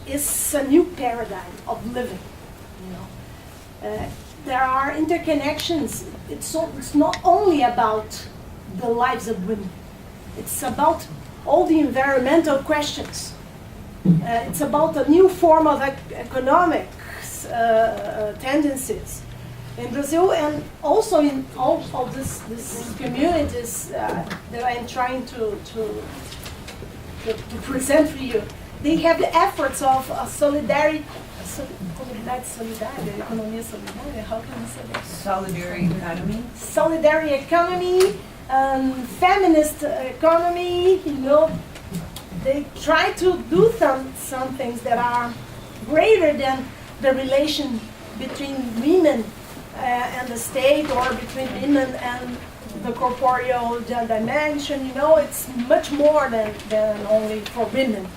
is a new paradigm of living. You know, there are interconnections. It's not only about the lives of women. It's about all the environmental questions. It's about a new form of economic tendencies in Brazil, and also in all of these communities that I'm trying to present for you. They have the efforts of solidarity, economia solidária, how can I say that? Solidary economy. Solidary economy, feminist economy, you know. They try to do some things that are greater than the relation between women and the state, or between women and the corporeal dimension. You know, it's much more than only for women.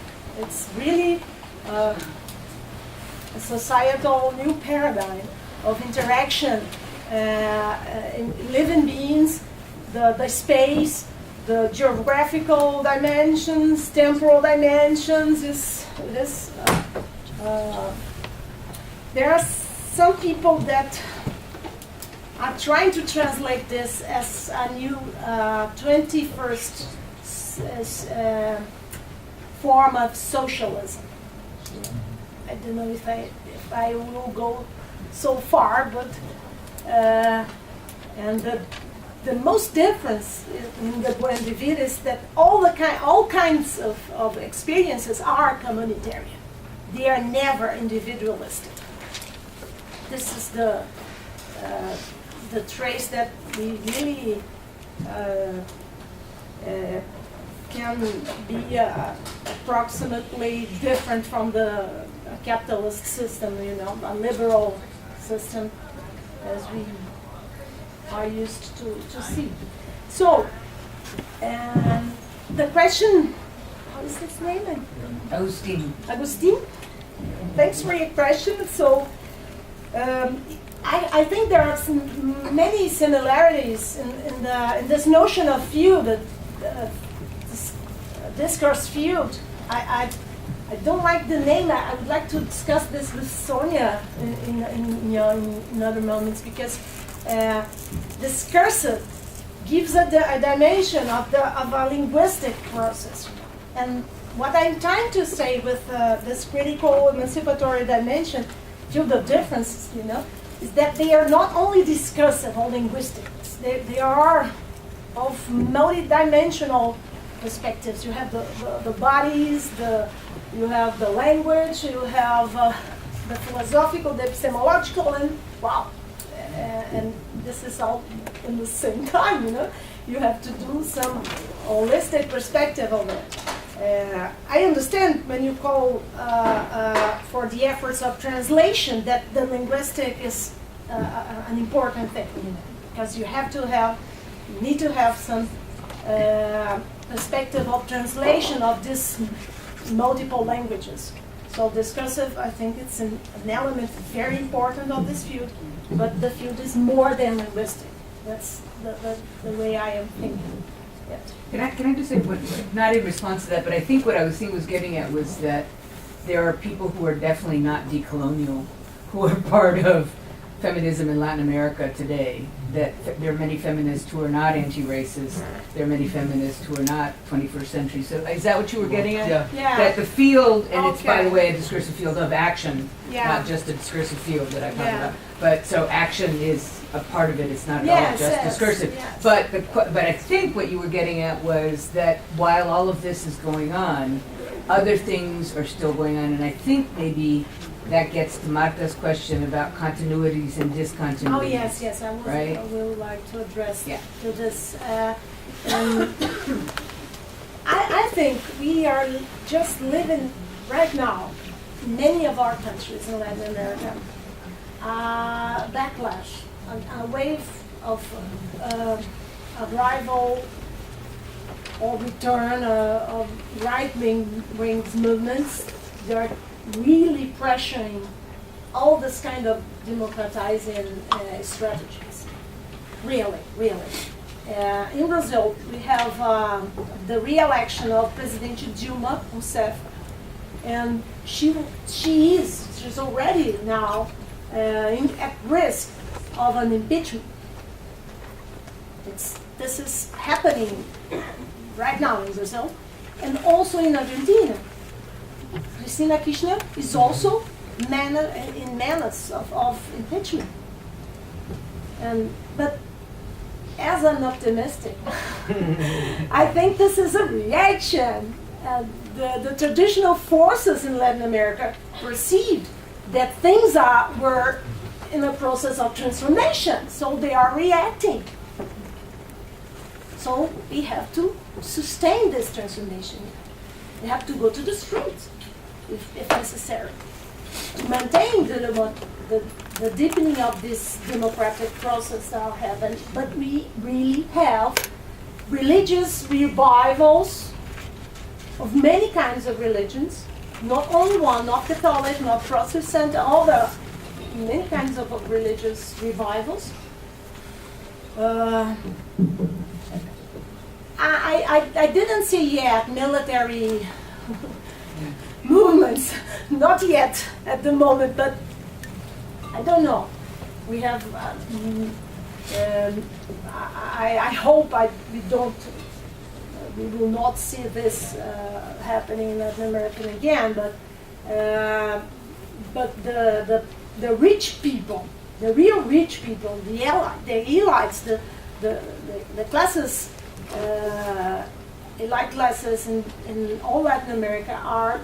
It's really a societal new paradigm of interaction in living beings, the space, the geographical dimensions, temporal dimensions. There are some people that are trying to translate this as a new 21st form of socialism. I don't know if I will go so far, but and the most difference in the Buen Vivir is that all kinds of experiences are communitarian. They are never individualistic. This is the trace that we really can be approximately different from the capitalist system, you know, a liberal system as we are used to see. So, the question, how is his name? Agustin. Thanks for your question. So, I think there are many similarities in this notion of field, this discourse field. I don't like the name. I would like to discuss this with Sonia in other moments, because discursive gives a dimension of a linguistic process. And what I'm trying to say with this critical emancipatory dimension, field of differences, you know, is that they are not only discursive or linguistic. They are of multidimensional perspectives. You have the bodies, you have the language, you have the philosophical, the epistemological, and wow. And this is all in the same time, you know. You have to do some holistic perspective of it. I understand when you call for the efforts of translation that the linguistic is an important thing, you know, because you need to have some perspective of translation of these multiple languages. So discursive, I think it's an element very important of this field, but the field is more than linguistic. That's the way I am thinking. Yes. Can I just say, not in response to that, but I think what Agustin was getting at was that there are people who are definitely not decolonial, who are part of feminism in Latin America today. That there are many feminists who are not anti-racist. There are many feminists who are not 21st century. So is that what you were getting at? Yeah. That the field, and it's by the way a discursive field of action, not just a discursive field that I talked about. But so action is a part of it. It's not at all just discursive. Yes. But I think what you were getting at was that while all of this is going on, other things are still going on, and I think maybe that gets to Marta's question about continuities and discontinuities. Oh yes, I will like to address to this. I think we are just living right now, in many of our countries in Latin America, backlash, a wave of arrival or return of right-wing movements. They're really pressuring all this kind of democratizing strategies. Really. In Brazil, we have the re-election of President Dilma Rousseff, and she's already now at risk of an impeachment. This is happening right now in Brazil and also in Argentina. Cristina Kirchner is also in menace of impeachment. But as an optimistic, I think this is a reaction. The traditional forces in Latin America perceived that things were in a process of transformation, so they are reacting. So we have to sustain this transformation. We have to go to the streets if necessary to maintain the deepening of this democratic process that are happening. But we really have religious revivals of many kinds of religions, not only one, not Catholic, not Protestant, all the many kinds of religious revivals. I didn't see yet military movements, not yet at the moment, but I don't know. We have, I hope we will not see this happening in Latin America again, but the rich people, the real rich people, the elites, the classes, elite classes in all Latin America are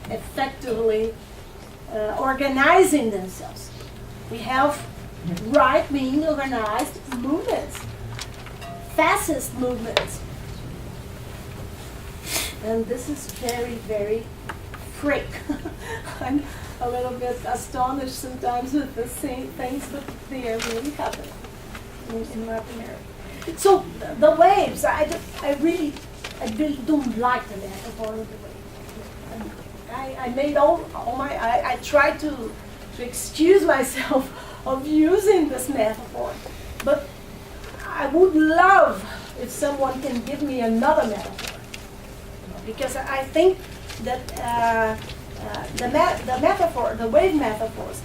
effectively organizing themselves. We have right-wing organized movements, fascist movements. And this is very, very freak. I'm a little bit astonished sometimes with the same things, but they are really happening in Latin America. So the waves, I really don't like the metaphor of the wave. I made I tried to excuse myself of using this metaphor, but I would love if someone can give me another metaphor, because I think that the metaphor, the wave metaphors,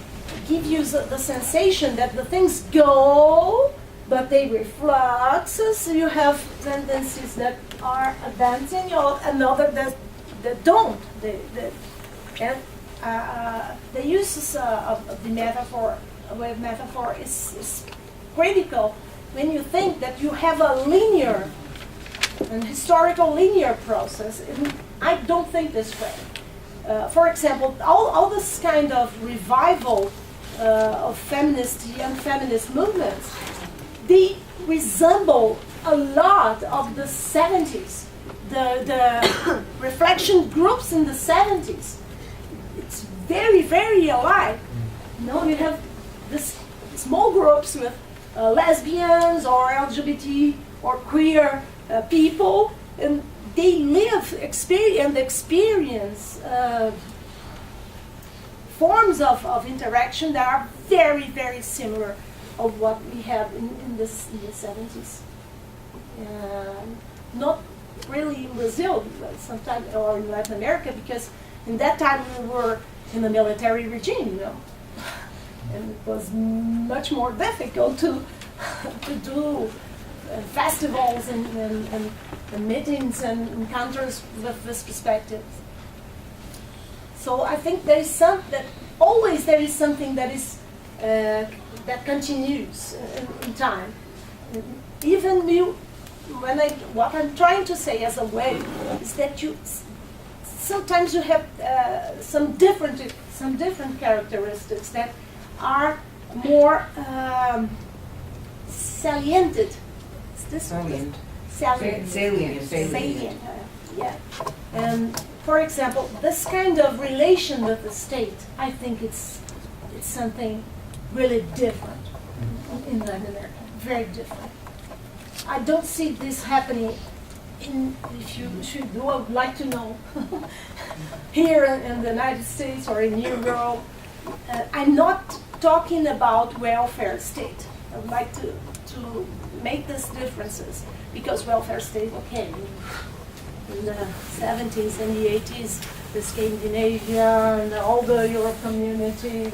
give you the sensation that the things go, but they reflux. So you have tendencies that are advancing, or another that don't. The use of the metaphor, wave metaphor, is critical when you think that you have an historical linear process. And I don't think this way. For example, all this kind of revival of young feminist movements, they resemble a lot of the 70s, the reflection groups in the 70s. It's very, very alike. You have this small groups with lesbians or LGBT or queer people, and they experience forms of interaction that are very, very similar of what we have in the 70s. Not really in Brazil, but sometimes, or in Latin America, because in that time we were in a military regime, and it was much more difficult to do festivals and meetings and encounters with this perspective. So I think there is something that is that continues in time. Even what I'm trying to say as a way is that sometimes you have some different characteristics that are more saliented. Is this Salient. Salient. Yeah. And for example, this kind of relation with the state, I think it's something really different in Latin America. Very different. I don't see this happening if you would like to know, here in the United States or in Europe. I'm not talking about welfare state. I would like to make these differences, because welfare state, okay, in the 70s and the 80s, the Scandinavia and all the Europe community.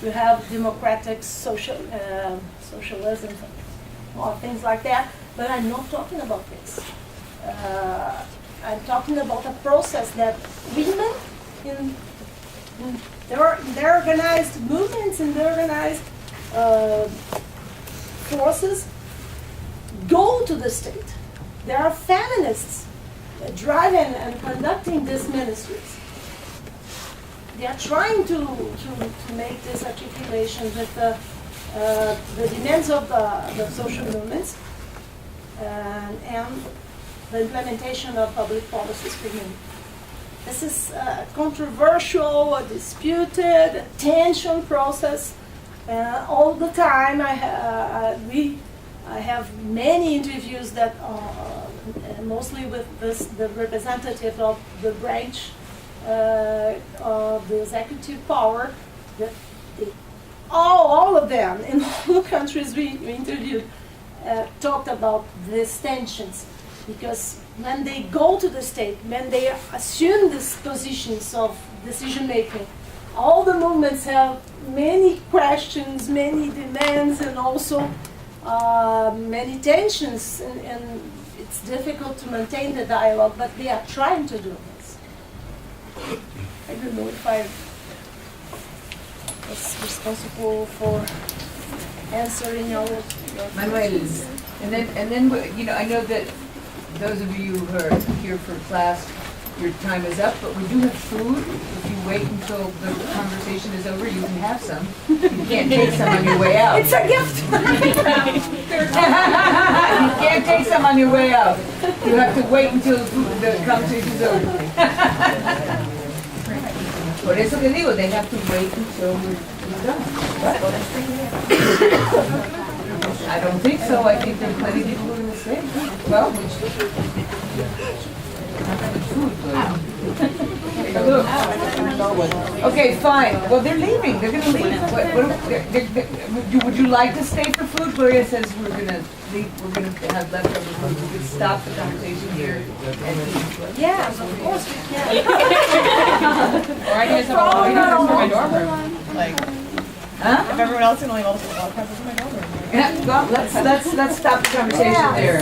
We have democratic socialism or things like that. But I'm not talking about this. I'm talking about a process that women in their organized movements and their organized forces go to the state. There are feminists driving and conducting these ministries. They are trying to make this articulation with the demands of the social movements and the implementation of public policies for women. This is a controversial, a disputed, a tension process. All the time, I have many interviews that mostly with the representative of the branch of the executive power. That all of them in all the countries we interviewed talked about these tensions, because when they go to the state, when they assume these positions of decision making, all the movements have many questions, many demands, and also many tensions, and it's difficult to maintain the dialogue, but they are trying to do this. I don't know if I was responsible for answering your Manuel, questions. and then I know that those of you who are here for class, your time is up, but we do have food. If you wait until the conversation is over, you can have some. You can't take some on your way out. It's a gift. You can't take some on your way out. You have to wait until the conversation is over. Por eso que digo, they have to wait until we're done. I don't think so. I think there are plenty of people who are going to stay. Well, okay, fine. Well, they're leaving. They're going to leave. Would you like to stay for food? Gloria says we're going to leave. We're going to have leftover food. We could stop the conversation here and eat. Yeah, of course we can. Or I can just have a lot for my dorm room. Like, Huh? if everyone else can only hold a lot of presents in my dorm room. Yeah, well, let's stop the conversation there.